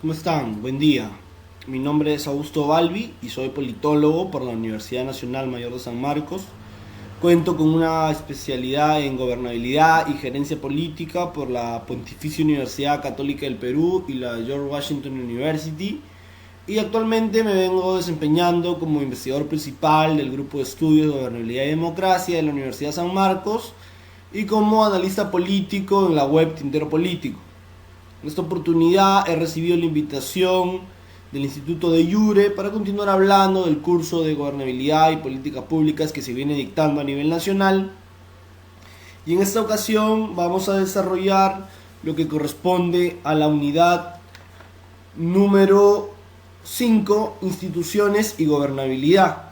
¿Cómo están? Buen día. Mi nombre es Augusto Balbi y soy politólogo por la Universidad Nacional Mayor de San Marcos. Cuento con una especialidad en gobernabilidad y gerencia política por la Pontificia Universidad Católica del Perú y la George Washington University. Y actualmente me vengo desempeñando como investigador principal del Grupo de Estudios de Gobernabilidad y Democracia de la Universidad San Marcos y como analista político en la web Tintero Político. En esta oportunidad he recibido la invitación del Instituto de Iure para continuar hablando del curso de gobernabilidad y políticas públicas que se viene dictando a nivel nacional. Y en esta ocasión vamos a desarrollar lo que corresponde a la unidad número 5, instituciones y gobernabilidad.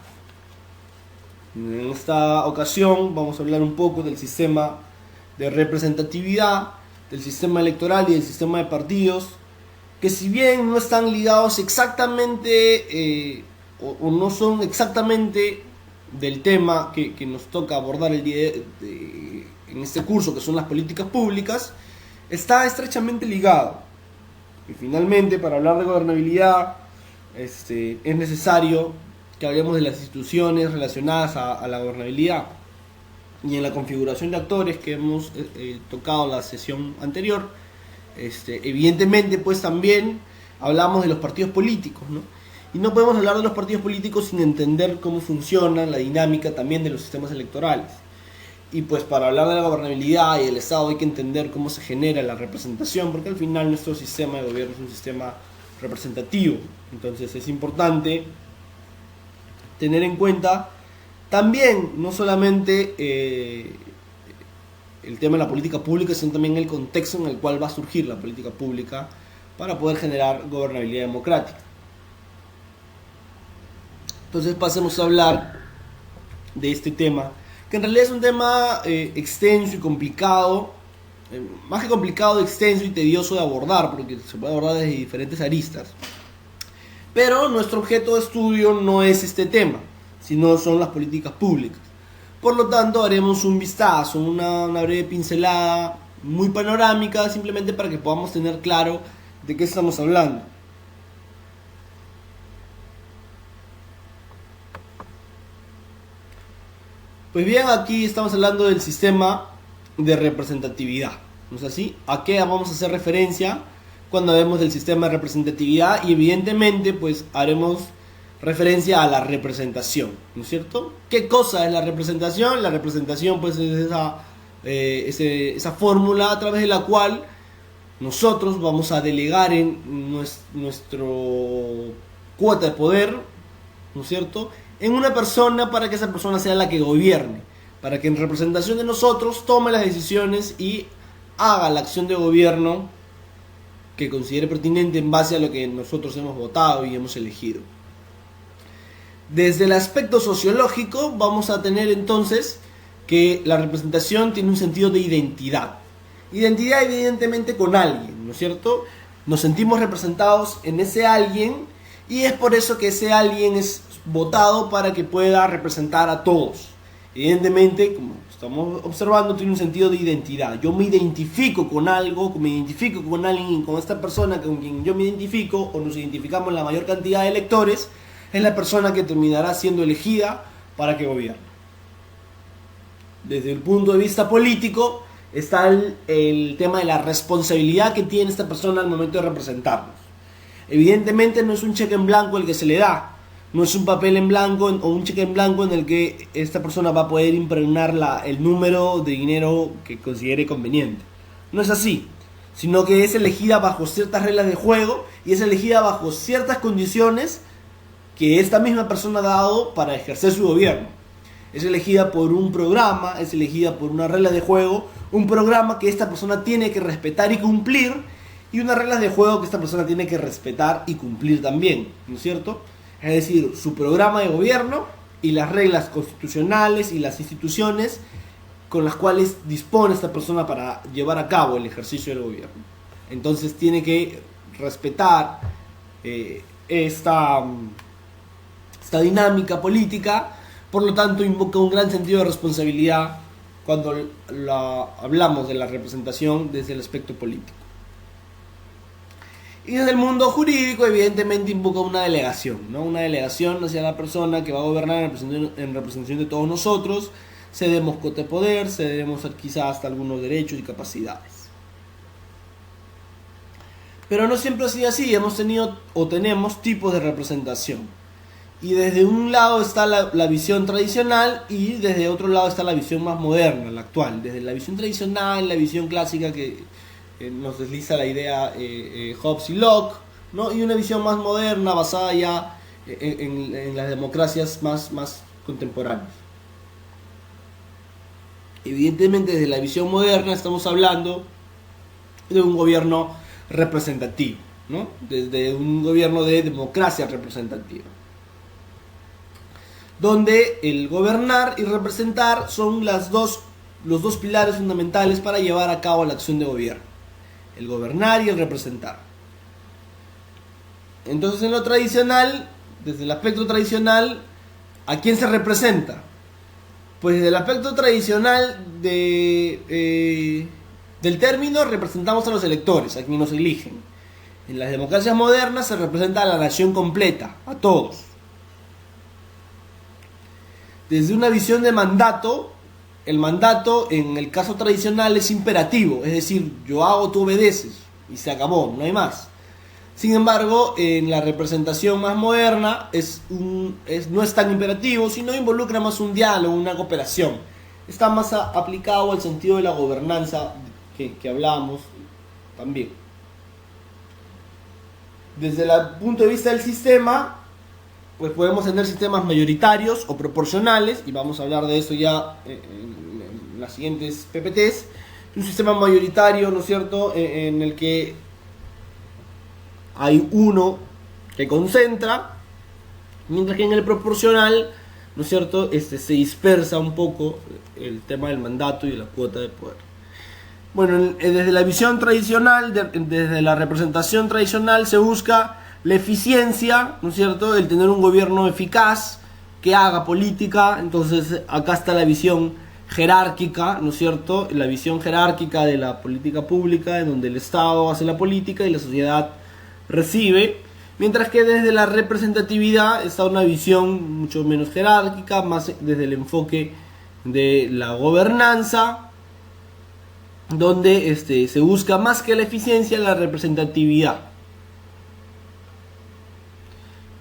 En esta ocasión vamos a hablar un poco del sistema de representatividad, del sistema electoral y del sistema de partidos, que si bien no están ligados exactamente o no son exactamente del tema que nos toca abordar en este curso, que son las políticas públicas, está estrechamente ligado. Y finalmente, para hablar de gobernabilidad, es necesario que hablemos de las instituciones relacionadas a la gobernabilidad. Y en la configuración de actores que hemos tocado la sesión anterior, evidentemente pues también hablamos de los partidos políticos, ¿no? Y no podemos hablar de los partidos políticos sin entender cómo funciona la dinámica también de los sistemas electorales. Y pues para hablar de la gobernabilidad y del Estado hay que entender cómo se genera la representación, porque al final nuestro sistema de gobierno es un sistema representativo. Entonces es importante tener en cuenta también, no solamente el tema de la política pública, sino también el contexto en el cual va a surgir la política pública para poder generar gobernabilidad democrática. Entonces pasemos a hablar de este tema, que en realidad es un tema extenso y complicado, más que complicado, extenso y tedioso de abordar, porque se puede abordar desde diferentes aristas. Pero nuestro objeto de estudio no es este tema, sino son las políticas públicas. Por lo tanto, haremos un vistazo, una breve pincelada muy panorámica, simplemente para que podamos tener claro de qué estamos hablando. Pues bien, aquí estamos hablando del sistema de representatividad, ¿no es así? ¿A qué vamos a hacer referencia cuando hablemos del sistema de representatividad? Y evidentemente, pues haremos referencia a la representación, ¿no es cierto? ¿Qué cosa es la representación? La representación pues es esa fórmula a través de la cual nosotros vamos a delegar en nuestro cuota de poder, ¿no es cierto?, en una persona para que esa persona sea la que gobierne, para que en representación de nosotros tome las decisiones y haga la acción de gobierno que considere pertinente en base a lo que nosotros hemos votado y hemos elegido. Desde el aspecto sociológico vamos a tener entonces que la representación tiene un sentido de identidad. Identidad evidentemente con alguien, ¿no es cierto? Nos sentimos representados en ese alguien y es por eso que ese alguien es votado para que pueda representar a todos. Evidentemente, como estamos observando, tiene un sentido de identidad. Yo me identifico con algo, me identifico con alguien, con esta persona con quien yo me identifico, o nos identificamos la mayor cantidad de electores, es la persona que terminará siendo elegida para que gobierne. Desde el punto de vista político está el tema de la responsabilidad que tiene esta persona al momento de representarnos. Evidentemente no es un cheque en blanco el que se le da, no es un papel en blanco o un cheque en blanco en el que esta persona va a poder impregnar el número de dinero que considere conveniente. No es así, sino que es elegida bajo ciertas reglas de juego y es elegida bajo ciertas condiciones que esta misma persona ha dado para ejercer su gobierno. Es elegida por un programa, es elegida por una regla de juego, un programa que esta persona tiene que respetar y cumplir, y unas reglas de juego que esta persona tiene que respetar y cumplir también, ¿no es cierto? Es decir, su programa de gobierno y las reglas constitucionales y las instituciones con las cuales dispone esta persona para llevar a cabo el ejercicio del gobierno. Entonces tiene que respetar esta dinámica política, por lo tanto invoca un gran sentido de responsabilidad cuando hablamos de la representación desde el aspecto político. Y desde el mundo jurídico, evidentemente, invoca una delegación, ¿no? Una delegación hacia la persona que va a gobernar en representación de todos nosotros. Cedemos cuota de poder, cedemos quizás hasta algunos derechos y capacidades. Pero no siempre ha sido así, hemos tenido o tenemos tipos de representación. Y desde un lado está la visión tradicional y desde otro lado está la visión más moderna, la actual. Desde la visión tradicional, la visión clásica que nos desliza la idea Hobbes y Locke, ¿no? Y una visión más moderna basada ya en las democracias más contemporáneas. Evidentemente desde la visión moderna estamos hablando de un gobierno representativo, ¿no? Desde un gobierno de democracia representativa, donde el gobernar y representar son los dos pilares fundamentales para llevar a cabo la acción de gobierno: el gobernar y el representar. Entonces, en lo tradicional, desde el aspecto tradicional, ¿a quién se representa? Pues desde el aspecto tradicional del término, representamos a los electores, a quienes nos eligen. En las democracias modernas se representa a la nación completa, a todos. Desde una visión de mandato, el mandato en el caso tradicional es imperativo, es decir, yo hago, tú obedeces, y se acabó, no hay más. Sin embargo, en la representación más moderna no es tan imperativo, sino involucra más un diálogo, una cooperación. Está más aplicado al sentido de la gobernanza que hablábamos también. Desde el punto de vista del sistema, pues podemos tener sistemas mayoritarios o proporcionales, y vamos a hablar de eso ya en las siguientes PPTs. Un sistema mayoritario, ¿no es cierto?, en el que hay uno que concentra, mientras que en el proporcional, ¿no es cierto?, se dispersa un poco el tema del mandato y de la cuota de poder. Bueno, desde la visión tradicional, desde la representación tradicional, se busca la eficiencia, ¿no es cierto?, el tener un gobierno eficaz que haga política. Entonces acá está la visión jerárquica, ¿no es cierto?, la visión jerárquica de la política pública, en donde el Estado hace la política y la sociedad recibe, mientras que desde la representatividad está una visión mucho menos jerárquica, más desde el enfoque de la gobernanza, donde se busca más que la eficiencia, la representatividad.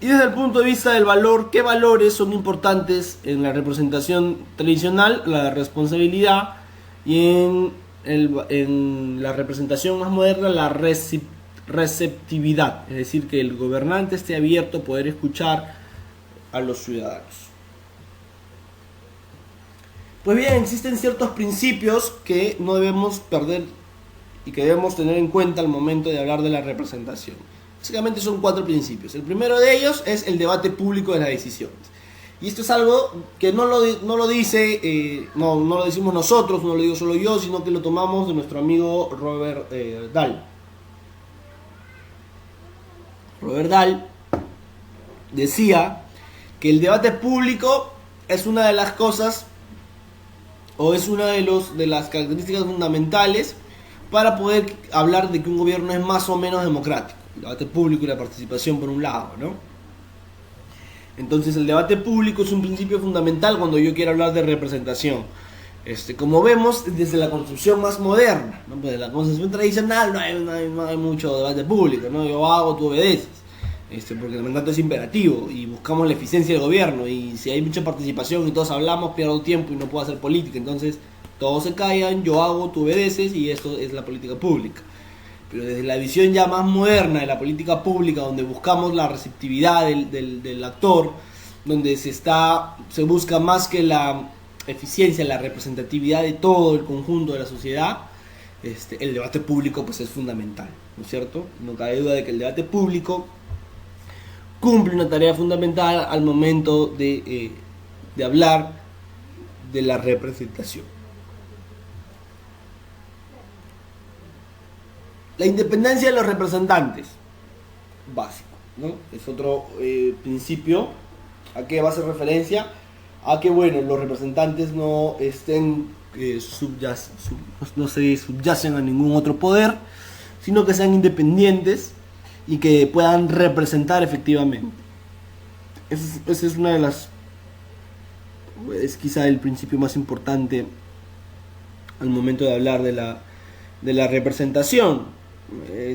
Y desde el punto de vista del valor, ¿qué valores son importantes en la representación tradicional? La responsabilidad, y en la representación más moderna, la receptividad, es decir, que el gobernante esté abierto a poder escuchar a los ciudadanos. Pues bien, existen ciertos principios que no debemos perder y que debemos tener en cuenta al momento de hablar de la representación. Básicamente son 4 principios. El primero de ellos es el debate público de las decisiones. Y esto es algo que no lo decimos nosotros, no lo digo solo yo, sino que lo tomamos de nuestro amigo Robert Dahl. Robert Dahl decía que el debate público es una de las cosas, o es una de las características fundamentales para poder hablar de que un gobierno es más o menos democrático. El debate público y la participación por un lado, ¿no? Entonces el debate público es un principio fundamental cuando yo quiero hablar de representación. Como vemos desde la construcción más moderna, ¿no? Pues de la construcción tradicional no hay mucho debate público, ¿no? Yo hago, tú obedeces, porque el mandato es imperativo y buscamos la eficiencia del gobierno, y si hay mucha participación y todos hablamos, pierdo tiempo y no puedo hacer política. Entonces todos se callan, yo hago, tú obedeces, y esto es la política pública. Pero desde la visión ya más moderna de la política pública, donde buscamos la receptividad del actor, donde se busca más que la eficiencia, la representatividad de todo el conjunto de la sociedad, el debate público pues es fundamental, ¿no es cierto? No cabe duda de que el debate público cumple una tarea fundamental al momento de hablar de la representación. La independencia de los representantes, básico, ¿no? Es otro principio. ¿A qué va a hacer referencia? A que, bueno, los representantes no estén no se subyacen a ningún otro poder, sino que sean independientes y que puedan representar efectivamente. Esa es una de las, es quizá el principio más importante al momento de hablar de la representación.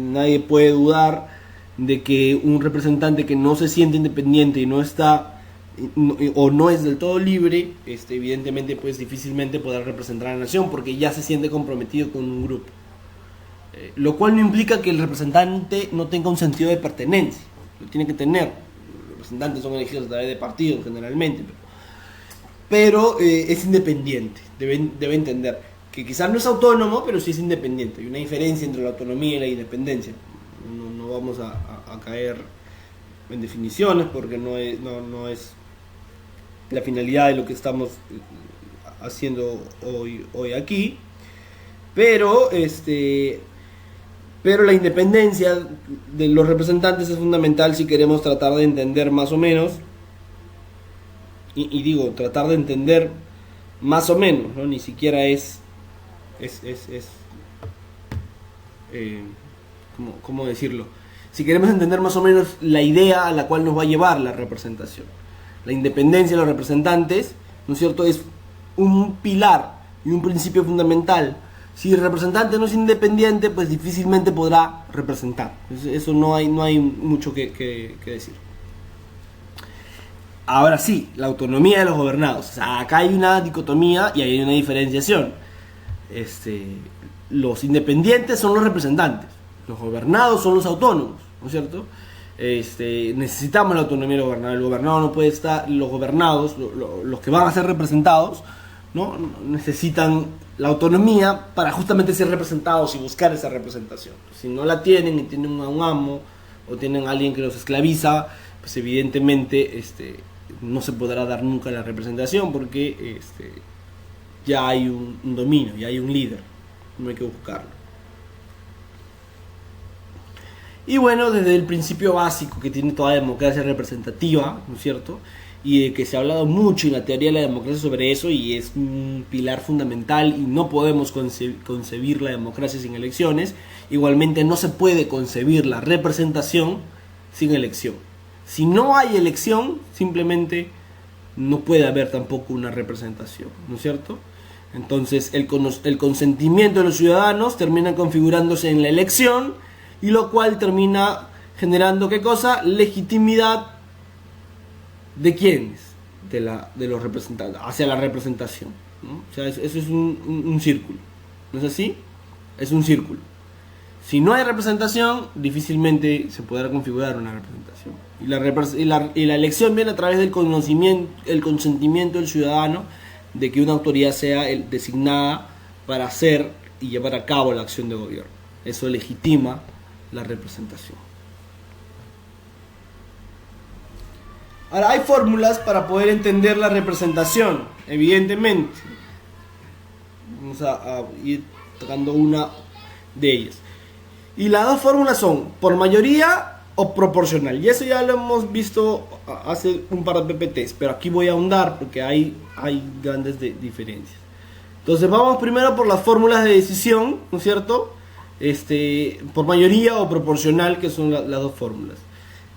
Nadie puede dudar de que un representante que no se siente independiente y no está o no es del todo libre, evidentemente pues difícilmente podrá representar a la nación porque ya se siente comprometido con un grupo. Lo cual no implica que el representante no tenga un sentido de pertenencia, lo tiene que tener. Los representantes son elegidos a través de partidos generalmente, pero es independiente, debe entender que quizás no es autónomo, pero sí es independiente. Hay una diferencia entre la autonomía y la independencia. No vamos a caer en definiciones porque no es la finalidad de lo que estamos haciendo hoy aquí, pero la independencia de los representantes es fundamental si queremos tratar de entender más o menos, y digo, tratar de entender más o menos, ¿no? Ni siquiera ¿cómo decirlo? Si queremos entender más o menos la idea a la cual nos va a llevar la representación. La independencia de los representantes, ¿no es cierto?, es un pilar y un principio fundamental. Si el representante no es independiente, pues difícilmente podrá representar. Eso no hay mucho que decir. Ahora sí, la autonomía de los gobernados. O sea, acá hay una dicotomía y hay una diferenciación. Los independientes son los representantes, los gobernados son los autónomos, ¿no es cierto? Necesitamos la autonomía del gobernado. El gobernado no puede estar, los gobernados, los que van a ser representados, ¿no? Necesitan la autonomía para justamente ser representados y buscar esa representación. Si no la tienen y tienen a un amo o tienen a alguien que los esclaviza, pues evidentemente no se podrá dar nunca la representación porque ya hay un dominio, ya hay un líder, no hay que buscarlo. Y bueno, desde el principio básico que tiene toda democracia representativa, ¿no es cierto?, y de que se ha hablado mucho en la teoría de la democracia sobre eso, y es un pilar fundamental, y no podemos concebir la democracia sin elecciones. Igualmente no se puede concebir la representación sin elección. Si no hay elección, simplemente no puede haber tampoco una representación, ¿no es cierto? Entonces el consentimiento de los ciudadanos termina configurándose en la elección, y lo cual termina generando, ¿qué cosa? Legitimidad. ¿De quiénes? De los representantes, hacia la representación, ¿no? O sea, eso es un círculo, ¿no es así? Es un círculo. Si no hay representación, difícilmente se podrá configurar una representación. Y la elección viene a través del el consentimiento del ciudadano de que una autoridad sea designada para hacer y llevar a cabo la acción de gobierno. Eso legitima la representación. Ahora, hay fórmulas para poder entender la representación, evidentemente. Vamos a ir tocando una de ellas. Y las dos fórmulas son por mayoría o proporcional. Y eso ya lo hemos visto hace un par de PPTs, pero aquí voy a ahondar porque hay grandes diferencias. Entonces vamos primero por las fórmulas de decisión, ¿no es cierto? Por mayoría o proporcional, que son las dos fórmulas.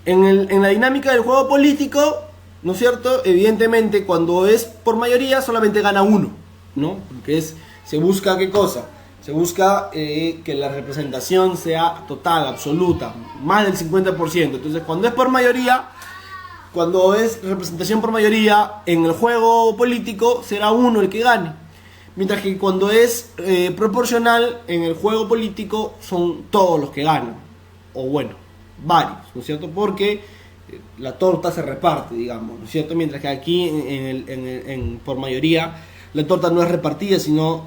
En la dinámica del juego político, ¿no es cierto? Evidentemente, cuando es por mayoría, solamente gana uno, ¿no? Porque se busca, ¿qué cosa? Se busca que la representación sea total, absoluta, más del 50%. Entonces, cuando es por mayoría, cuando es representación por mayoría, en el juego político será uno el que gane. Mientras que cuando es proporcional, en el juego político son todos los que ganan. O bueno, varios, ¿no es cierto? Porque la torta se reparte, digamos, ¿no es cierto? Mientras que aquí por mayoría la torta no es repartida, sino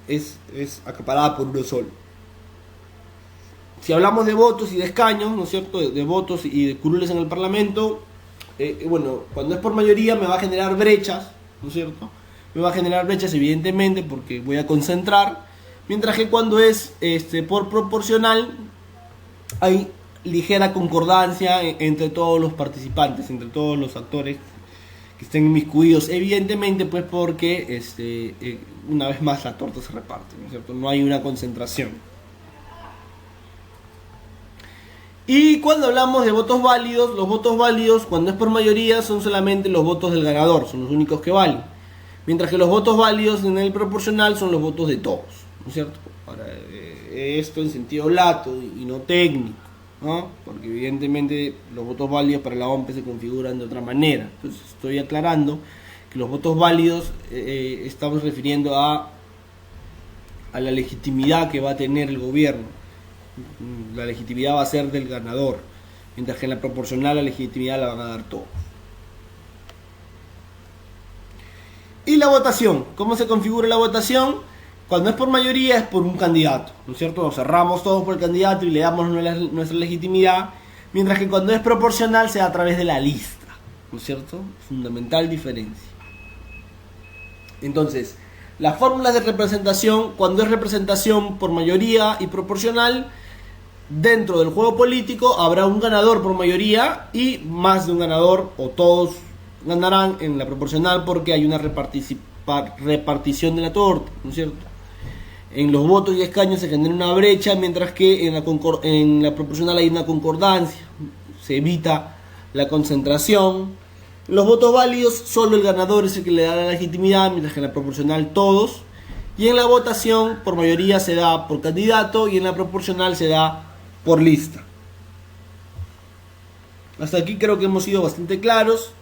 es acaparada por uno solo. Si hablamos de votos y de escaños, ¿no es cierto?, de votos y de curules en el Parlamento, bueno, cuando es por mayoría me va a generar brechas, ¿no es cierto? Me va a generar brechas evidentemente porque voy a concentrar, mientras que cuando es por proporcional hay ligera concordancia entre todos los participantes, entre todos los actores que estén inmiscuidos, evidentemente pues porque una vez más la torta se reparte, ¿no es cierto? No hay una concentración. Y cuando hablamos de votos válidos, los votos válidos, cuando es por mayoría, son solamente los votos del ganador, son los únicos que valen. Mientras que los votos válidos en el proporcional son los votos de todos, ¿no es cierto? Para esto en sentido lato y no técnico, ¿no? Porque evidentemente los votos válidos para la OMP se configuran de otra manera. Entonces estoy aclarando que los votos válidos estamos refiriendo a la legitimidad que va a tener el gobierno. La legitimidad va a ser del ganador, mientras que en la proporcional la legitimidad la van a dar todos. Y la votación, ¿cómo se configura la votación? Cuando es por mayoría es por un candidato, ¿no es cierto? Nos cerramos todos por el candidato y le damos nuestra legitimidad, mientras que cuando es proporcional se da a través de la lista, ¿no es cierto? Fundamental diferencia. Entonces, las fórmulas de representación, cuando es representación por mayoría y proporcional, dentro del juego político habrá un ganador por mayoría y más de un ganador, o todos ganarán en la proporcional porque hay una repartición de la torta, ¿no es cierto? En los votos y escaños se genera una brecha, mientras que en la proporcional hay una concordancia, se evita la concentración. En los votos válidos solo el ganador es el que le da la legitimidad, mientras que en la proporcional todos. Y en la votación por mayoría se da por candidato y en la proporcional se da por lista. Hasta aquí creo que hemos sido bastante claros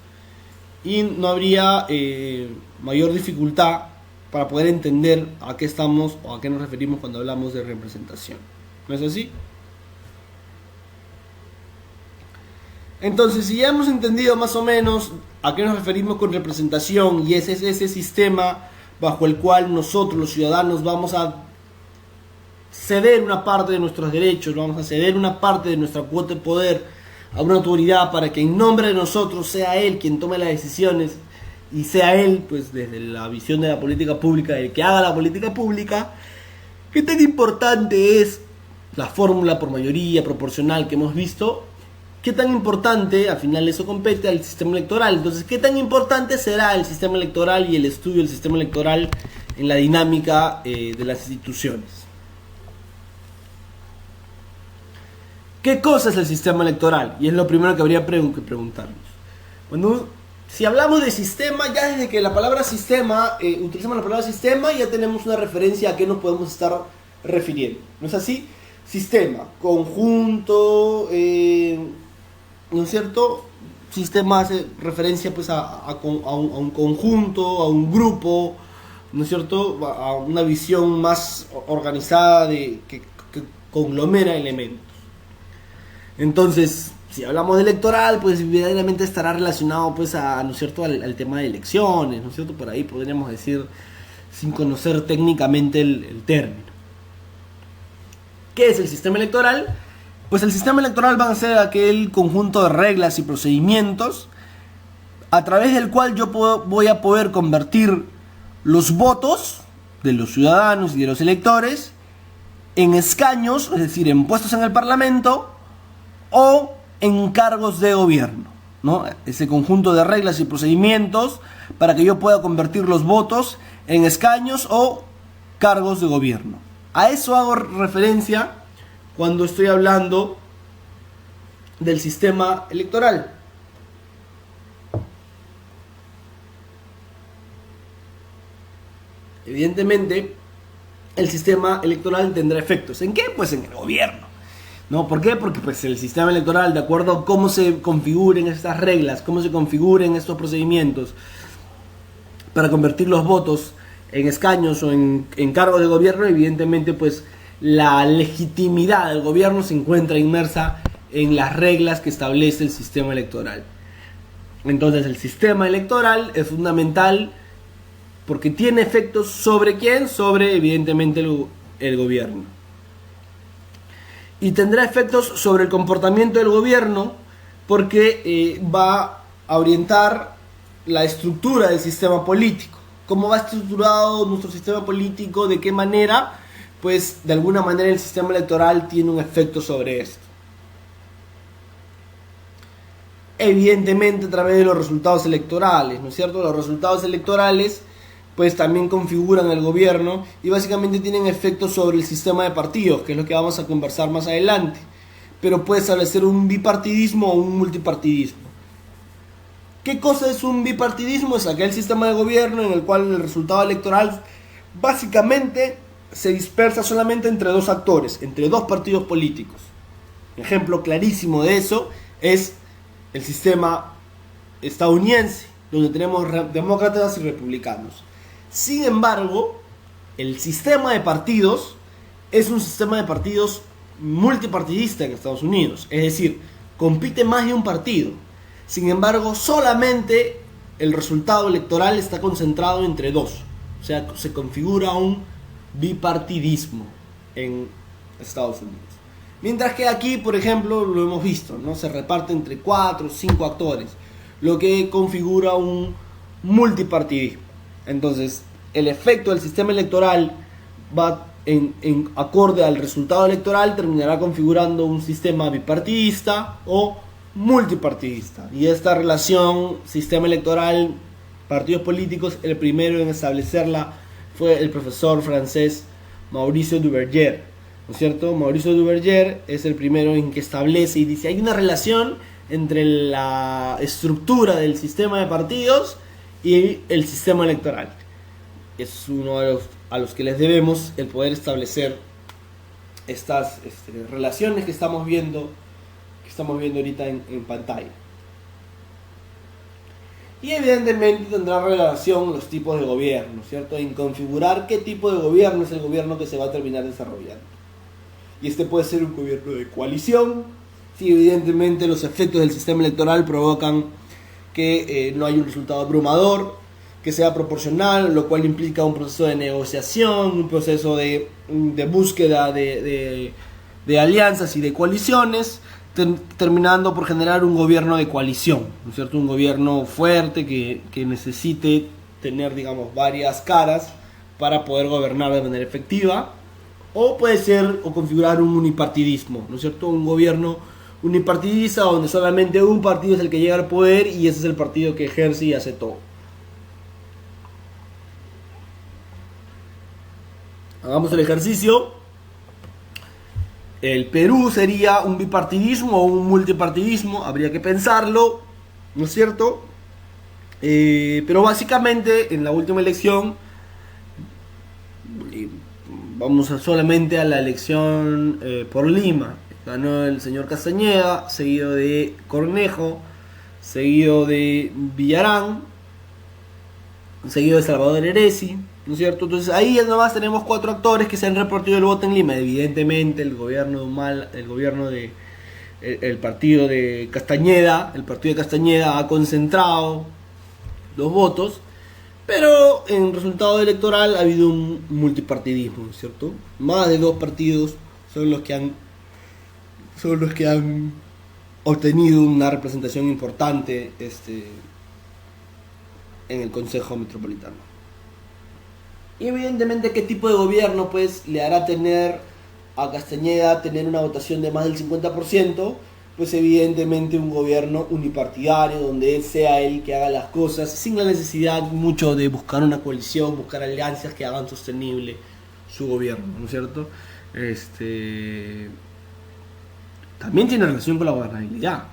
y no habría mayor dificultad para poder entender a qué estamos o a qué nos referimos cuando hablamos de representación. ¿No es así? Entonces, si ya hemos entendido más o menos a qué nos referimos con representación y ese es ese sistema bajo el cual nosotros los ciudadanos vamos a ceder una parte de nuestros derechos, vamos a ceder una parte de nuestra cuota de poder a una autoridad para que en nombre de nosotros sea él quien tome las decisiones y sea él, pues desde la visión de la política pública, el que haga la política pública. ¿Qué tan importante es la fórmula por mayoría proporcional que hemos visto? ¿Qué tan importante, al final eso compete al sistema electoral? Entonces, ¿qué tan importante será el sistema electoral y el estudio del sistema electoral en la dinámica de las instituciones? ¿Qué cosa es el sistema electoral? Y es lo primero que habría que preguntarnos. Bueno, si hablamos de sistema, ya desde que la palabra sistema, utilizamos la palabra sistema, ya tenemos una referencia a qué nos podemos estar refiriendo. ¿No es así? Sistema, conjunto, ¿no es cierto? Sistema hace referencia pues a un conjunto, a un grupo, ¿no es cierto? A una visión más organizada que conglomera elementos. Entonces, si hablamos de electoral, pues evidentemente estará relacionado pues ¿no es cierto? al tema de elecciones, ¿no es cierto? Por ahí podríamos decir, sin conocer técnicamente el término. ¿Qué es el sistema electoral? Pues el sistema electoral va a ser aquel conjunto de reglas y procedimientos a través del cual yo voy a poder convertir los votos de los ciudadanos y de los electores en escaños, es decir, en puestos en el Parlamento o en cargos de gobierno, ¿no? Ese conjunto de reglas y procedimientos para que yo pueda convertir los votos en escaños o cargos de gobierno. A eso hago referencia cuando estoy hablando del sistema electoral. Evidentemente, el sistema electoral tendrá efectos. ¿En qué? Pues en el gobierno, ¿no? ¿Por qué? Porque pues el sistema electoral, de acuerdo a cómo se configuren estas reglas, cómo se configuren estos procedimientos para convertir los votos en escaños o en cargos de gobierno, evidentemente pues la legitimidad del gobierno se encuentra inmersa en las reglas que establece el sistema electoral. Entonces el sistema electoral es fundamental porque tiene efectos ¿sobre quién? Sobre evidentemente el gobierno. Y tendrá efectos sobre el comportamiento del gobierno porque va a orientar la estructura del sistema político. ¿Cómo va estructurado nuestro sistema político? ¿De qué manera? Pues de alguna manera el sistema electoral tiene un efecto sobre esto. Evidentemente a través de los resultados electorales, ¿no es cierto? Los resultados electorales pues también configuran el gobierno y básicamente tienen efectos sobre el sistema de partidos, que es lo que vamos a conversar más adelante. pero puede establecer un bipartidismo o un multipartidismo. ¿Qué cosa es un bipartidismo? Es aquel sistema de gobierno en el cual el resultado electoral básicamente se dispersa solamente entre dos actores, entre dos partidos políticos. Un ejemplo clarísimo de eso es el sistema estadounidense, donde tenemos demócratas y republicanos. Sin embargo, el sistema de partidos es un sistema de partidos multipartidista en Estados Unidos, es decir, compite más de un partido. Sin embargo, solamente el resultado electoral está concentrado entre dos, o sea, se configura un bipartidismo en Estados Unidos. Mientras que aquí, por ejemplo, lo hemos visto, ¿no? Se reparte entre 4 o 5 actores, lo que configura un multipartidismo. Entonces, el efecto del sistema electoral va en acorde al resultado electoral, terminará configurando un sistema bipartidista o multipartidista. Y esta relación, sistema electoral, partidos políticos, el primero en establecerla fue el profesor francés Maurice Duverger, ¿no es cierto? Maurice Duverger es el primero en que establece y dice: hay una relación entre la estructura del sistema de partidos y el sistema electoral. Es uno de a los que les debemos el poder establecer estas relaciones que estamos viendo ahorita en pantalla. Y evidentemente tendrá relación los tipos de gobierno, ¿cierto? En configurar qué tipo de gobierno es el gobierno que se va a terminar desarrollando. Y este puede ser un gobierno de coalición, si evidentemente los efectos del sistema electoral provocan que no haya un resultado abrumador, que sea proporcional, lo cual implica un proceso de negociación, un proceso de búsqueda de alianzas y de coaliciones, terminando por generar un gobierno de coalición, ¿no es cierto? Un gobierno fuerte que necesite tener, digamos, varias caras para poder gobernar de manera efectiva, o puede ser o configurar un unipartidismo, ¿no es cierto? Un gobierno unipartidista donde solamente un partido es el que llega al poder y ese es el partido que ejerce y hace todo. Hagamos el ejercicio. El Perú sería un bipartidismo o un multipartidismo, habría que pensarlo, ¿no es cierto? Pero básicamente en la última elección, vamos solamente a la elección por Lima, ganó el señor Castañeda, seguido de Cornejo, seguido de Villarán, seguido de Salvador Heresi, ¿no es cierto? Entonces ahí ya nomás tenemos 4 actores que se han repartido el voto en Lima. Evidentemente el partido de Castañeda, ha concentrado los votos, pero en resultado electoral ha habido un multipartidismo, ¿no es cierto? Más de 2 partidos son los que han obtenido una representación importante en el Consejo Metropolitano. Y evidentemente, ¿qué tipo de gobierno pues le hará tener a Castañeda tener una votación de más del 50%? Pues evidentemente un gobierno unipartidario donde él sea el que haga las cosas sin la necesidad mucho de buscar una coalición, buscar alianzas que hagan sostenible su gobierno, ¿no es cierto? También tiene relación con la gobernabilidad,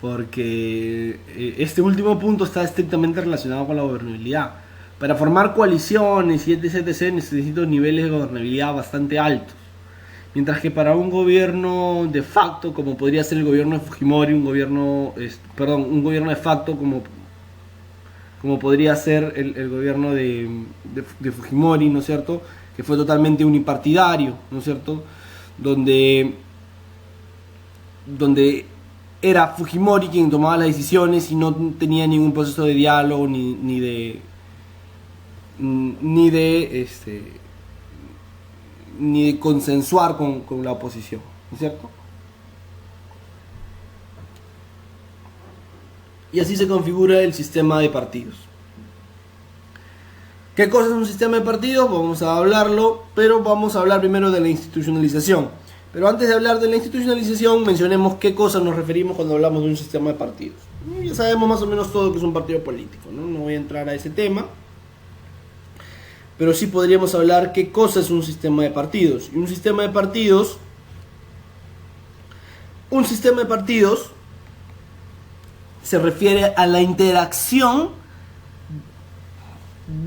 porque este último punto está estrictamente relacionado con la gobernabilidad. Para formar coaliciones y etc. necesito niveles de gobernabilidad bastante altos. Mientras que para un gobierno de facto, como podría ser el gobierno de Fujimori, un gobierno de facto como podría ser el gobierno de Fujimori, ¿no es cierto? Que fue totalmente unipartidario, ¿no es cierto? Donde era Fujimori quien tomaba las decisiones y no tenía ningún proceso de diálogo ni de consensuar con la oposición, ¿no es cierto? Y así se configura el sistema de partidos. ¿Qué cosa es un sistema de partidos? Vamos a hablarlo, pero vamos a hablar primero de la institucionalización. Pero antes de hablar de la institucionalización, mencionemos qué cosas nos referimos cuando hablamos de un sistema de partidos. Ya sabemos más o menos todo que es un partido político, ¿no? No voy a entrar a ese tema. Pero sí podríamos hablar qué cosa es un sistema de partidos. Y un sistema de partidos Un sistema de partidos se refiere a la interacción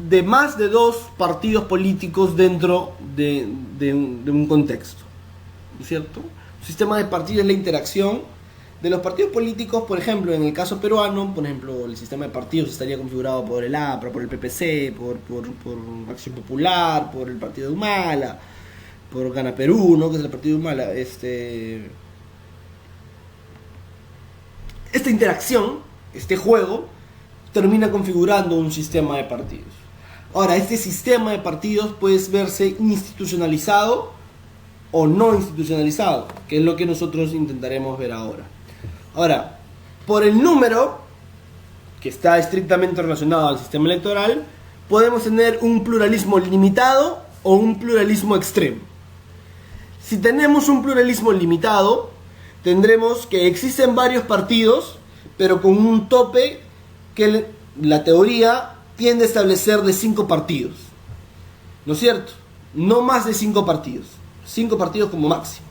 de más de dos partidos políticos dentro de un contexto, ¿no es cierto? Un sistema de partidos es la interacción de los partidos políticos. Por ejemplo, en el caso peruano, por ejemplo, el sistema de partidos estaría configurado por el APRA, por el PPC, por Acción Popular, por el Partido de Humala, por Gana Perú, ¿no? Que es el Partido de Humala. Esta interacción, este juego, termina configurando un sistema de partidos. Ahora, este sistema de partidos puede verse institucionalizado o no institucionalizado, que es lo que nosotros intentaremos ver ahora. Ahora, por el número, que está estrictamente relacionado al sistema electoral, podemos tener un pluralismo limitado o un pluralismo extremo. Si tenemos un pluralismo limitado, tendremos que existen varios partidos, pero con un tope que la teoría tiende a establecer de 5 partidos. ¿No es cierto? No más de 5 partidos. 5 partidos como máximo.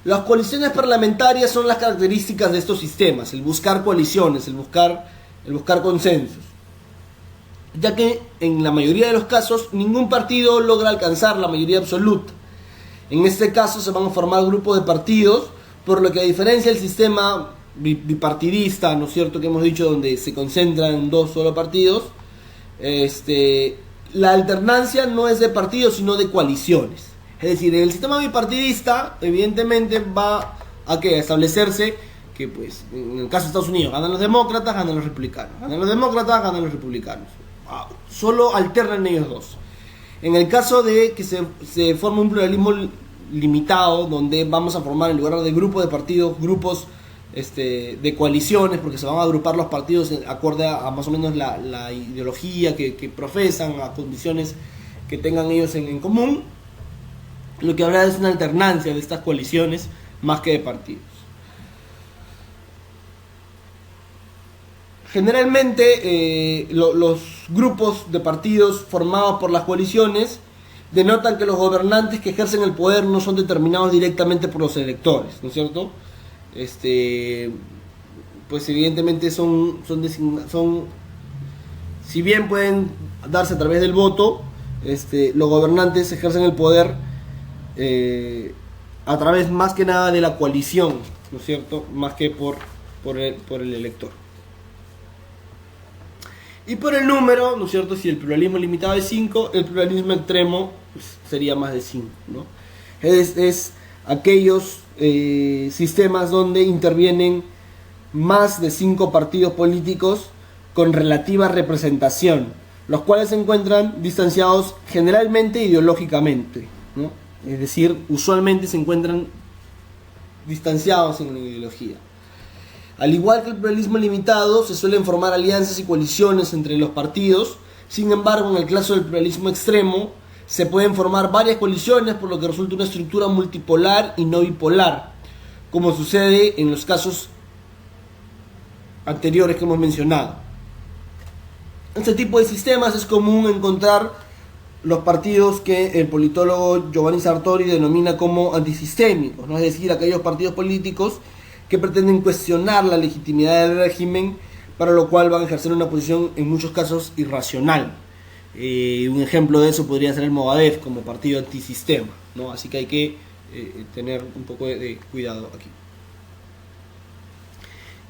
Las coaliciones parlamentarias son las características de estos sistemas, el buscar coaliciones, el buscar consensos. Ya que en la mayoría de los casos ningún partido logra alcanzar la mayoría absoluta. En este caso se van a formar grupos de partidos, por lo que a diferencia del sistema bipartidista, ¿no es cierto?, que hemos dicho, donde se concentran en 2 solo partidos, la alternancia no es de partidos sino de coaliciones. Es decir, en el sistema bipartidista evidentemente va a establecerse que, pues, en el caso de Estados Unidos, ganan los demócratas, ganan los republicanos, ganan los demócratas, ganan los republicanos, solo alternan ellos dos. En el caso de que se forme un pluralismo limitado, donde vamos a formar, en lugar de grupos de partidos, grupos de coaliciones, porque se van a agrupar los partidos acorde a más o menos la ideología que profesan, a condiciones que tengan ellos en común. Lo que habrá es una alternancia de estas coaliciones más que de partidos. Generalmente los grupos de partidos formados por las coaliciones denotan que los gobernantes que ejercen el poder no son determinados directamente por los electores, ¿no es cierto? Pues evidentemente son si bien pueden darse a través del voto, los gobernantes ejercen el poder a través más que nada de la coalición, ¿no es cierto?, más que por el elector. Y por el número, ¿no es cierto?, si el pluralismo limitado es 5, el pluralismo extremo, pues, sería más de 5, ¿no? Es aquellos sistemas donde intervienen más de 5 partidos políticos con relativa representación, los cuales se encuentran distanciados generalmente ideológicamente, ¿no? Es decir, usualmente se encuentran distanciados en la ideología. Al igual que el pluralismo limitado, se suelen formar alianzas y coaliciones entre los partidos. Sin embargo, en el caso del pluralismo extremo, se pueden formar varias coaliciones, por lo que resulta una estructura multipolar y no bipolar, como sucede en los casos anteriores que hemos mencionado. En este tipo de sistemas es común encontrar los partidos que el politólogo Giovanni Sartori denomina como antisistémicos, ¿no? Es decir, aquellos partidos políticos que pretenden cuestionar la legitimidad del régimen, para lo cual van a ejercer una posición en muchos casos irracional. Un ejemplo de eso podría ser el Movadef como partido antisistema, ¿no? Así que hay que tener un poco de cuidado aquí.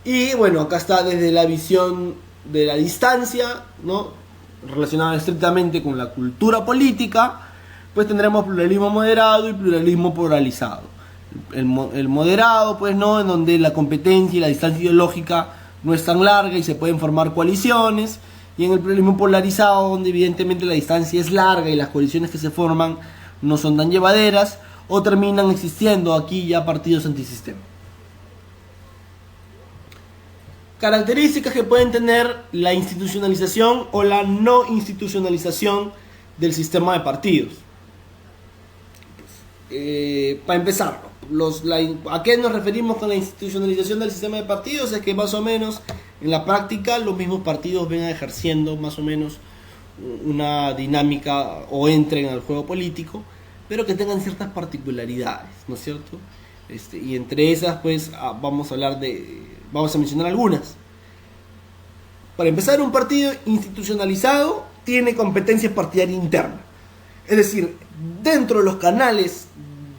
Y bueno, acá está desde la visión de la distancia, ¿no?, relacionada estrictamente con la cultura política, pues tendremos pluralismo moderado y pluralismo polarizado. El moderado, pues, no, en donde la competencia y la distancia ideológica no es tan larga y se pueden formar coaliciones, y en el pluralismo polarizado, donde evidentemente la distancia es larga y las coaliciones que se forman no son tan llevaderas, o terminan existiendo aquí ya partidos antisistema. Características que pueden tener la institucionalización o la no institucionalización del sistema de partidos. Para empezar, ¿a qué nos referimos con la institucionalización del sistema de partidos? Es que más o menos en la práctica los mismos partidos vengan ejerciendo más o menos una dinámica o entren al juego político, pero que tengan ciertas particularidades, ¿no es cierto? Y entre esas, pues, vamos a mencionar algunas. Para empezar, un partido institucionalizado tiene competencia partidaria interna. Es decir, dentro de los canales,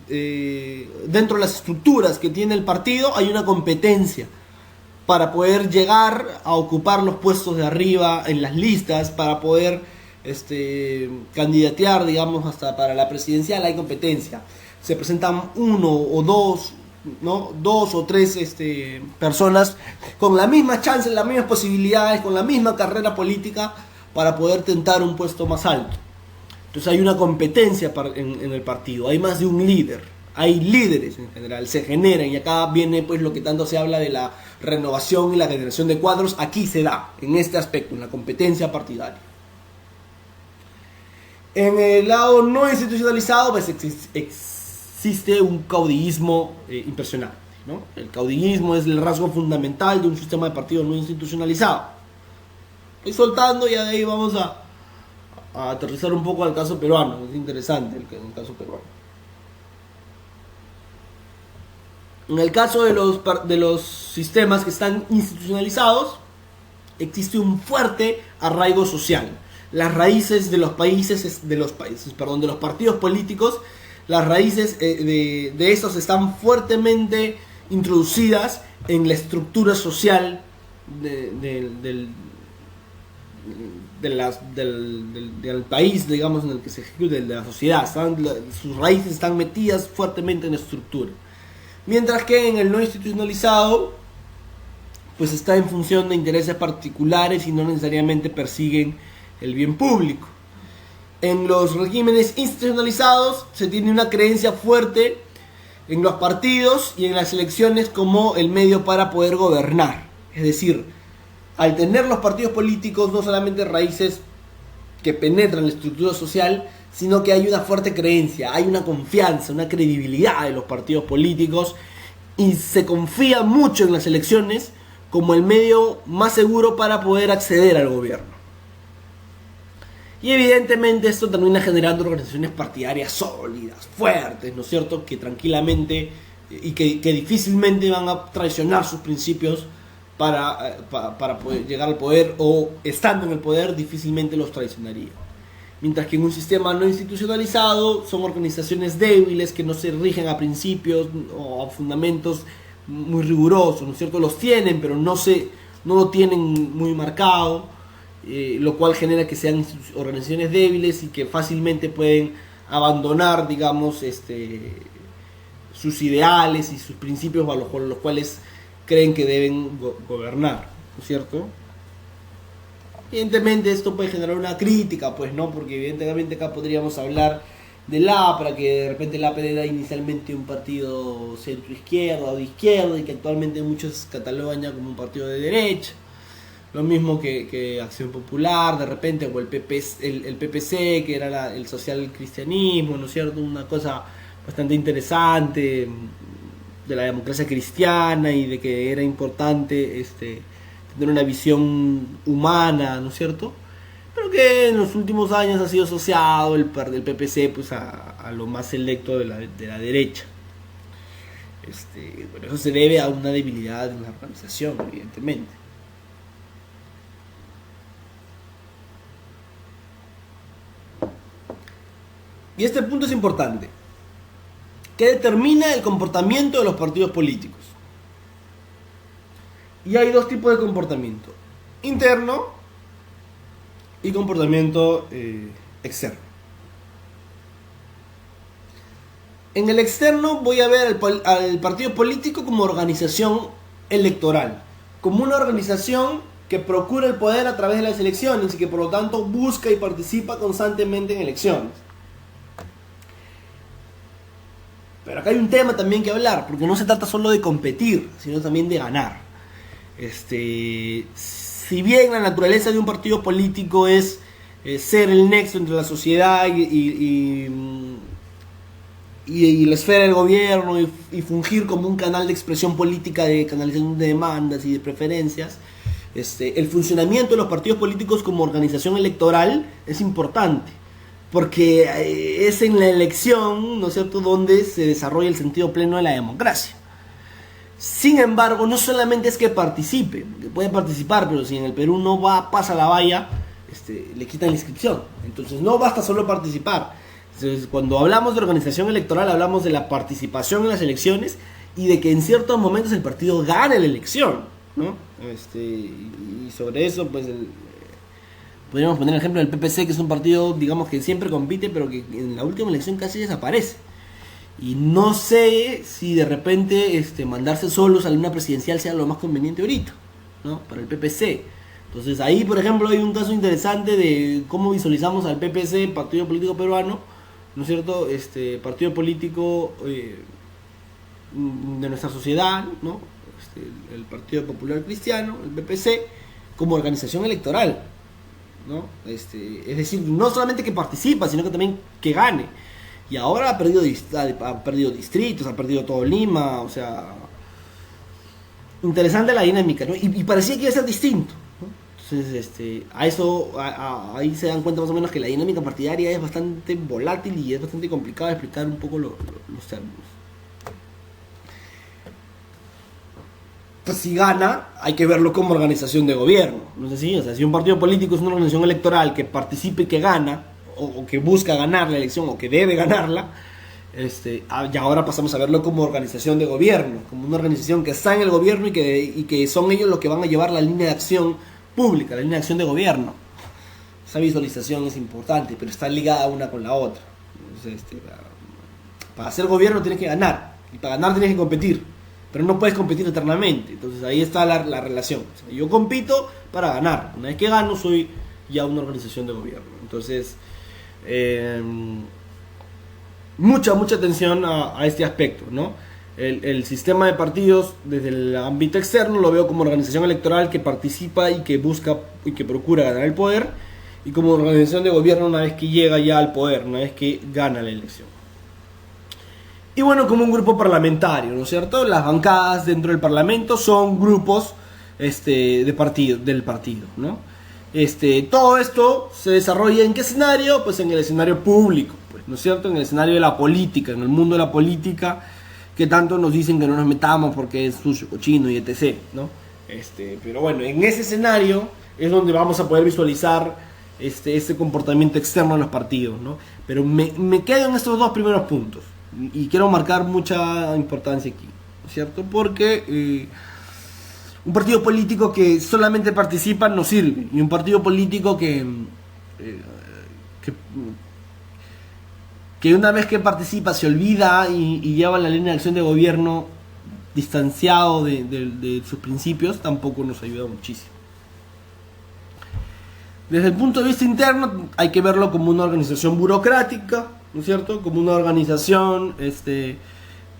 dentro de las estructuras que tiene el partido, hay una competencia para poder llegar a ocupar los puestos de arriba en las listas, para poder candidatear, digamos, hasta para la presidencial. Hay competencia. Se presentan uno o dos, ¿no? Dos o tres personas con la misma chance, las mismas posibilidades, con la misma carrera política para poder tentar un puesto más alto. Entonces hay una competencia en el partido, hay más de un líder, hay líderes en general, se generan, y acá viene pues lo que tanto se habla de la renovación y la generación de cuadros. Aquí se da, en este aspecto, en la competencia partidaria. En el lado no institucionalizado, pues existe un caudillismo impresionante, ¿no? El caudillismo es el rasgo fundamental de un sistema de partido no institucionalizado. Estoy soltando y de ahí vamos a aterrizar un poco al caso peruano. Es interesante el caso peruano. En el caso de los sistemas que están institucionalizados, existe un fuerte arraigo social. Las raíces de los partidos políticos, las raíces de estos están fuertemente introducidas en la estructura social del país, digamos, en el que se ejecuta, de la sociedad. Sus raíces están metidas fuertemente en la estructura. Mientras que en el no institucionalizado, pues está en función de intereses particulares y no necesariamente persiguen el bien público. En los regímenes institucionalizados se tiene una creencia fuerte en los partidos y en las elecciones como el medio para poder gobernar. Es decir, al tener los partidos políticos no solamente raíces que penetran la estructura social, sino que hay una fuerte creencia, hay una confianza, una credibilidad de los partidos políticos, y se confía mucho en las elecciones como el medio más seguro para poder acceder al gobierno. Y evidentemente esto termina generando organizaciones partidarias sólidas, fuertes, ¿no es cierto?, que tranquilamente y que difícilmente van a traicionar sus principios para poder llegar al poder, o estando en el poder difícilmente los traicionaría. Mientras que en un sistema no institucionalizado son organizaciones débiles que no se rigen a principios o a fundamentos muy rigurosos, ¿no es cierto? Los tienen, pero no lo tienen muy marcado, lo cual genera que sean organizaciones débiles y que fácilmente pueden abandonar, digamos, sus ideales y sus principios bajo los cuales creen que deben gobernar, ¿no es cierto? Evidentemente esto puede generar una crítica, pues, ¿no? Porque evidentemente acá podríamos hablar del APRA, que de repente el APRA era inicialmente un partido centro-izquierda o de izquierda y que actualmente muchos catalogan ya como un partido de derecha. Lo mismo que Acción Popular, de repente, o el PPC, que era el social cristianismo, ¿no es cierto? Una cosa bastante interesante de la democracia cristiana y de que era importante tener una visión humana, ¿no es cierto? Pero que en los últimos años ha sido asociado el PPC pues a lo más selecto de la derecha. Bueno, eso se debe a una debilidad en la organización, evidentemente. Y este punto es importante. ¿Qué determina el comportamiento de los partidos políticos? Y hay dos tipos de comportamiento: interno y comportamiento externo. En el externo voy a ver al partido político como organización electoral, como una organización que procura el poder a través de las elecciones y que por lo tanto busca y participa constantemente en elecciones. Pero acá hay un tema también que hablar, porque no se trata solo de competir, sino también de ganar. Si bien la naturaleza de un partido político es ser el nexo entre la sociedad y la esfera del gobierno y fungir como un canal de expresión política, de canalización de demandas y de preferencias, el funcionamiento de los partidos políticos como organización electoral es importante, porque es en la elección, ¿no es cierto?, donde se desarrolla el sentido pleno de la democracia. Sin embargo, no solamente es que participe, que puede participar, pero si en el Perú no pasa la valla, le quitan la inscripción. Entonces no basta solo participar. Entonces, cuando hablamos de organización electoral, hablamos de la participación en las elecciones y de que en ciertos momentos el partido gane la elección, ¿no? Y sobre eso, pues, podríamos poner el ejemplo del PPC, que es un partido, digamos, que siempre compite, pero que en la última elección casi desaparece. Y no sé si de repente mandarse solos a la luna presidencial sea lo más conveniente ahorita, ¿no?, para el PPC. Entonces ahí, por ejemplo, hay un caso interesante de cómo visualizamos al PPC, Partido Político Peruano, ¿no es cierto?, partido político de nuestra sociedad, ¿no?, el Partido Popular Cristiano, el PPC, como organización electoral, ¿no? Es decir, no solamente que participa, sino que también que gane. Y ahora ha perdido distritos, ha perdido todo Lima, o sea, interesante la dinámica, ¿no? Y parecía que iba a ser distinto, ¿no? Entonces, ahí se dan cuenta más o menos que la dinámica partidaria es bastante volátil y es bastante complicado de explicar un poco los términos. Pues si gana, hay que verlo como organización de gobierno, ¿no es así? O sea, si un partido político es una organización electoral que participa y que gana, o que busca ganar la elección, o que debe ganarla, y ahora pasamos a verlo como organización de gobierno, como una organización que está en el gobierno y que son ellos los que van a llevar la línea de acción pública, la línea de acción de gobierno. Esa visualización es importante, pero está ligada una con la otra. Entonces, para hacer gobierno tienes que ganar, y para ganar tienes que competir, pero no puedes competir eternamente. Entonces ahí está la relación. O sea, yo compito para ganar, una vez que gano soy ya una organización de gobierno. Entonces, mucha atención a este aspecto, ¿no? El sistema de partidos desde el ámbito externo lo veo como organización electoral que participa y que busca y que procura ganar el poder, y como organización de gobierno una vez que llega ya al poder, una vez que gana la elección. Y bueno, como un grupo parlamentario, ¿no es cierto? Las bancadas dentro del parlamento son grupos del partido, ¿no? Todo esto se desarrolla ¿en qué escenario? Pues en el escenario público, pues, ¿no es cierto? En el escenario de la política, en el mundo de la política, que tanto nos dicen que no nos metamos porque es sucio, cochino y etc., ¿no? Pero bueno, en ese escenario es donde vamos a poder visualizar este comportamiento externo de los partidos, ¿no? Pero me quedo en estos dos primeros puntos y quiero marcar mucha importancia aquí, ¿no es cierto? Porque un partido político que solamente participa no sirve, y un partido político que una vez que participa se olvida y lleva la línea de acción de gobierno distanciado de sus principios, tampoco nos ayuda muchísimo. Desde el punto de vista interno hay que verlo como una organización burocrática, ¿no es cierto? Como una organización,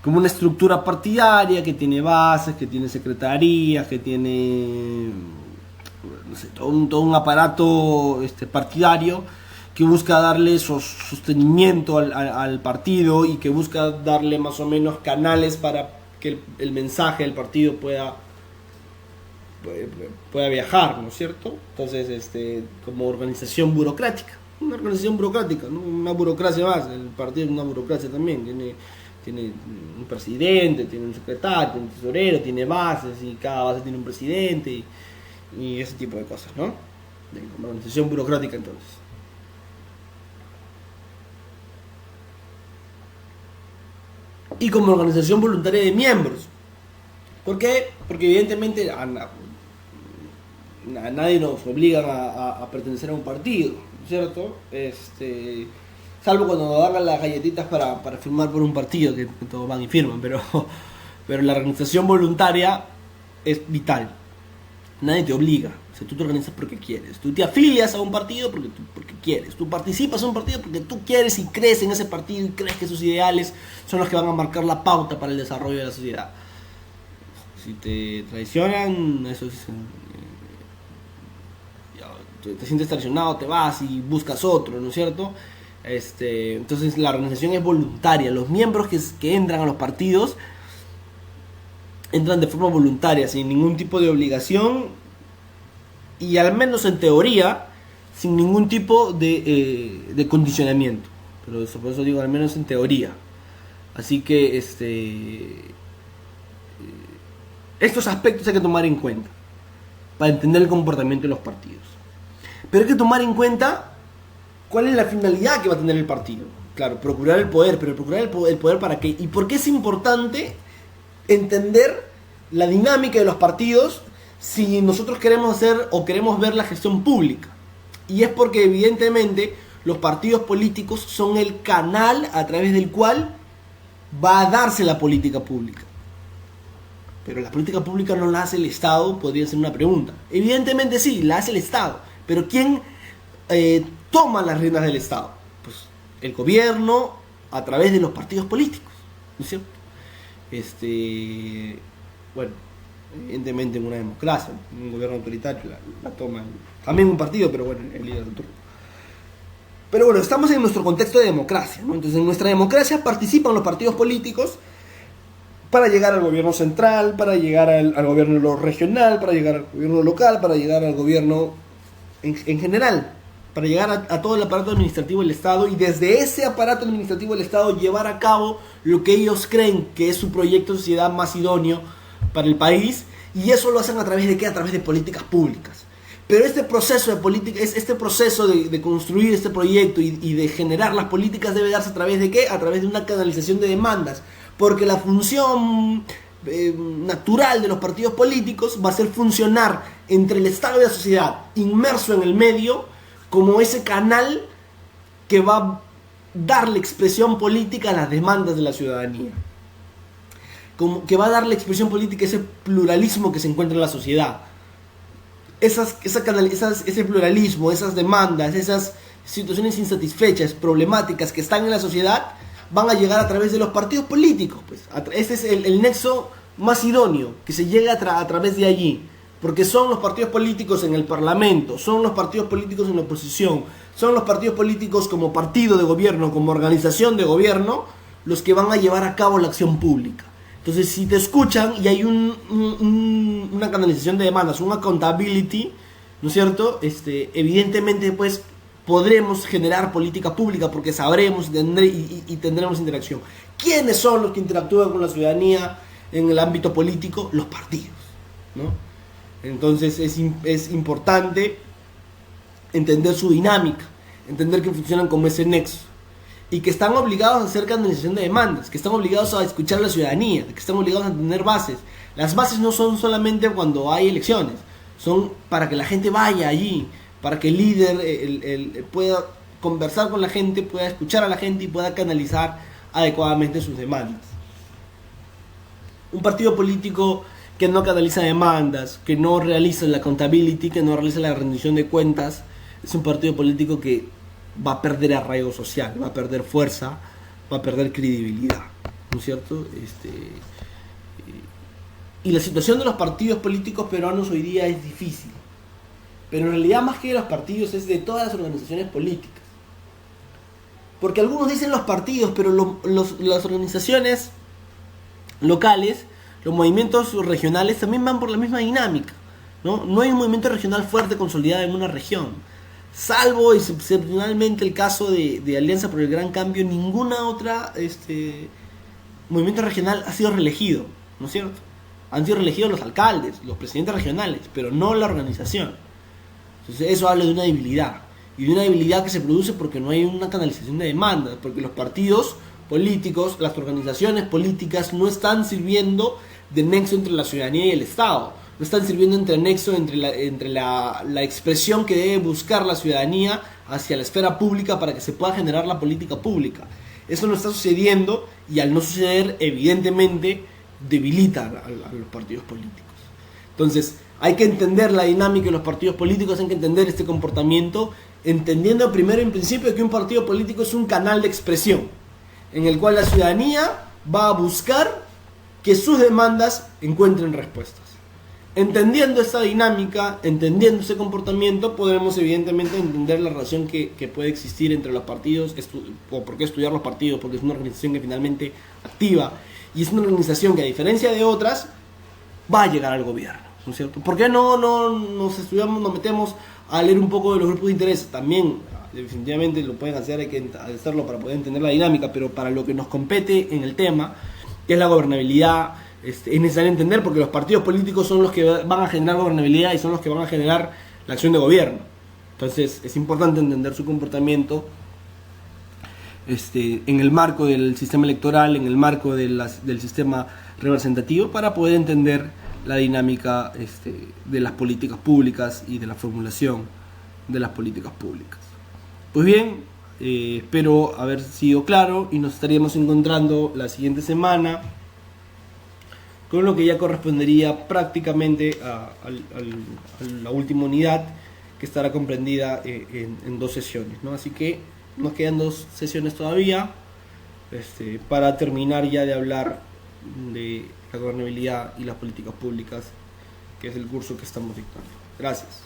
como una estructura partidaria que tiene bases, que tiene secretarías, que tiene, no sé, todo un aparato partidario que busca darle sostenimiento al partido y que busca darle más o menos canales para que el mensaje del partido pueda viajar, ¿no es cierto? Entonces, como organización burocrática, una organización burocrática, ¿no? Una burocracia más, el partido es una burocracia también, tiene un presidente, tiene un secretario, tiene un tesorero, tiene bases, y cada base tiene un presidente, y ese tipo de cosas, ¿no? Como organización burocrática, entonces. Y como organización voluntaria de miembros. ¿Por qué? Porque evidentemente a nadie nos obliga a pertenecer a un partido, ¿cierto? Salvo cuando nos dan las galletitas para firmar por un partido, que todos van y firman, pero la organización voluntaria es vital. Nadie te obliga. O sea, tú te organizas porque quieres. Tú te afilias a un partido porque quieres. Tú participas en un partido porque tú quieres y crees en ese partido y crees que sus ideales son los que van a marcar la pauta para el desarrollo de la sociedad. Si te traicionan, eso es, te sientes traicionado, te vas y buscas otro, ¿no es cierto? Entonces la organización es voluntaria. Los miembros que entran a los partidos entran de forma voluntaria, sin ningún tipo de obligación, y al menos en teoría sin ningún tipo de condicionamiento. Pero eso, por eso digo, al menos en teoría. Así que estos aspectos hay que tomar en cuenta para entender el comportamiento de los partidos. Pero hay que tomar en cuenta cuál es la finalidad que va a tener el partido. Claro, procurar el poder, pero procurar el poder ¿para qué? ¿Y por qué es importante entender la dinámica de los partidos si nosotros queremos hacer o queremos ver la gestión pública? Y es porque evidentemente los partidos políticos son el canal a través del cual va a darse la política pública. Pero la política pública no la hace el Estado, podría ser una pregunta. Evidentemente sí, la hace el Estado. Pero ¿quién toma las riendas del Estado? Pues el gobierno a través de los partidos políticos, ¿no es cierto? Bueno, evidentemente en una democracia, en un gobierno autoritario la toma también un partido, pero bueno, el líder del turno. Pero bueno, estamos en nuestro contexto de democracia, ¿no? Entonces en nuestra democracia participan los partidos políticos para llegar al gobierno central, para llegar al gobierno regional, para llegar al gobierno local, para llegar al gobierno en general, para llegar a todo el aparato administrativo del Estado, y desde ese aparato administrativo del Estado llevar a cabo lo que ellos creen que es su proyecto de sociedad más idóneo para el país, y eso lo hacen a través de ¿qué? A través de políticas públicas. Pero este proceso de política, este proceso de construir este proyecto y de generar las políticas debe darse a través de ¿qué? A través de una canalización de demandas, porque la función natural de los partidos políticos va a ser funcionar entre el Estado y la sociedad, inmerso en el medio, como ese canal que va a darle expresión política a las demandas de la ciudadanía, como que va a darle expresión política a ese pluralismo que se encuentra en la sociedad. Ese pluralismo, esas demandas, esas situaciones insatisfechas, problemáticas que están en la sociedad, van a llegar a través de los partidos políticos. Pues. Este es el nexo más idóneo, que se llega a través de allí, porque son los partidos políticos en el Parlamento, son los partidos políticos en la oposición, son los partidos políticos como partido de gobierno, como organización de gobierno, los que van a llevar a cabo la acción pública. Entonces, si te escuchan y hay una canalización de demandas, una accountability, ¿no es cierto? Evidentemente, pues, podremos generar política pública porque sabremos y tendremos interacción. ¿Quiénes son los que interactúan con la ciudadanía en el ámbito político? Los partidos, ¿no? Entonces, es importante entender su dinámica, entender que funcionan como ese nexo, y que están obligados a hacer canalización de demandas, que están obligados a escuchar a la ciudadanía, que están obligados a tener bases. Las bases no son solamente cuando hay elecciones, son para que la gente vaya allí, para que el líder pueda conversar con la gente, pueda escuchar a la gente y pueda canalizar adecuadamente sus demandas. Un partido político que no canaliza demandas, que no realiza la accountability, que no realiza la rendición de cuentas, es un partido político que va a perder arraigo social, va a perder fuerza, va a perder credibilidad, ¿no es cierto? Y la situación de los partidos políticos peruanos hoy día es difícil, pero en realidad más que de los partidos es de todas las organizaciones políticas, porque algunos dicen los partidos, pero las organizaciones locales, los movimientos regionales también van por la misma dinámica, ¿no? No hay un movimiento regional fuerte consolidado en una región. Salvo excepcionalmente el caso de Alianza por el Gran Cambio, ninguna otra movimiento regional ha sido reelegido, ¿no es cierto? Han sido reelegidos los alcaldes, los presidentes regionales, pero no la organización. Entonces eso habla de una debilidad, y de una debilidad que se produce porque no hay una canalización de demandas, porque los partidos políticos, las organizaciones políticas no están sirviendo de nexo entre la ciudadanía y el Estado. No están sirviendo entre nexo entre la expresión que debe buscar la ciudadanía hacia la esfera pública para que se pueda generar la política pública. Eso no está sucediendo, y al no suceder, evidentemente, debilita a los partidos políticos. Entonces, hay que entender la dinámica de los partidos políticos, hay que entender este comportamiento, entendiendo primero en principio que un partido político es un canal de expresión, en el cual la ciudadanía va a buscar que sus demandas encuentren respuestas. Entendiendo esta dinámica, entendiendo ese comportamiento, podremos evidentemente entender la relación que puede existir entre los partidos, o por qué estudiar los partidos, porque es una organización que finalmente activa, y es una organización que, a diferencia de otras, va a llegar al gobierno. ¿no es cierto? ¿Por qué no nos estudiamos, nos metemos a leer un poco de los grupos de interés? También, definitivamente lo pueden hacer, hay que hacerlo para poder entender la dinámica, pero para lo que nos compete en el tema, que es la gobernabilidad, es necesario entender, porque los partidos políticos son los que van a generar gobernabilidad y son los que van a generar la acción de gobierno. Entonces es importante entender su comportamiento en el marco del sistema electoral, en el marco del sistema representativo, para poder entender la dinámica de las políticas públicas y de la formulación de las políticas públicas. Pues bien, espero haber sido claro y nos estaríamos encontrando la siguiente semana con lo que ya correspondería prácticamente a la última unidad, que estará comprendida en 2 sesiones, ¿no? Así que nos quedan 2 sesiones todavía para terminar ya de hablar de la gobernabilidad y las políticas públicas, que es el curso que estamos dictando. Gracias.